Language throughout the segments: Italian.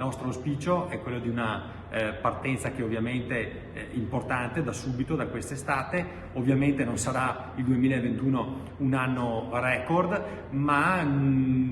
nostro auspicio è quello di una partenza che ovviamente è importante da subito, da quest'estate. Ovviamente non sarà il 2021 un anno record, ma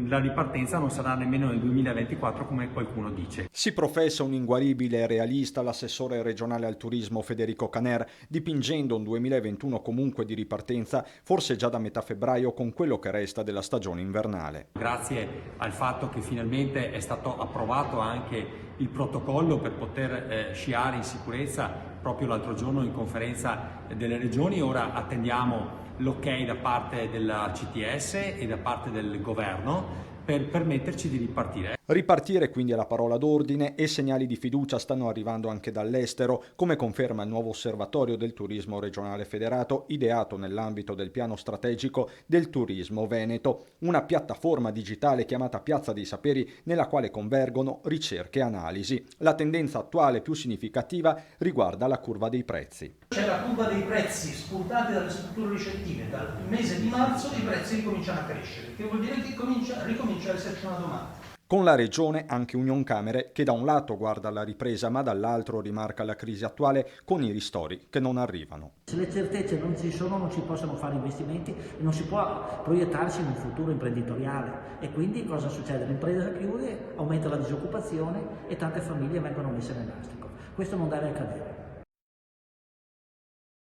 la ripartenza non sarà nemmeno nel 2024 come qualcuno dice. Si professa un inguaribile realista l'assessore regionale al turismo Federico Caner, dipingendo un 2021 comunque di ripartenza, forse già da metà febbraio, con quello che resta della stagione invernale. Grazie al fatto che finalmente è stato approvato anche il protocollo per poter sciare in sicurezza proprio l'altro giorno in conferenza delle regioni, ora attendiamo l'ok da parte della CTS e da parte del governo per permetterci di ripartire. Ripartire quindi è la parola d'ordine e segnali di fiducia stanno arrivando anche dall'estero, come conferma il nuovo osservatorio del turismo regionale federato ideato nell'ambito del piano strategico del turismo veneto, una piattaforma digitale chiamata Piazza dei Saperi nella quale convergono ricerche e analisi. La tendenza attuale più significativa riguarda la curva dei prezzi. C'è la curva dei prezzi spuntati dalle strutture ricettive, dal mese di marzo i prezzi ricominciano a crescere, che vuol dire che ricomincia a esserci una domanda. Con la Regione anche Unioncamere che da un lato guarda alla ripresa ma dall'altro rimarca la crisi attuale con i ristori che non arrivano. Se le certezze non ci sono non si possono fare investimenti e non si può proiettarsi in un futuro imprenditoriale e quindi cosa succede? L'impresa chiude, aumenta la disoccupazione e tante famiglie vengono messe nell'astrico. Questo non deve accadere.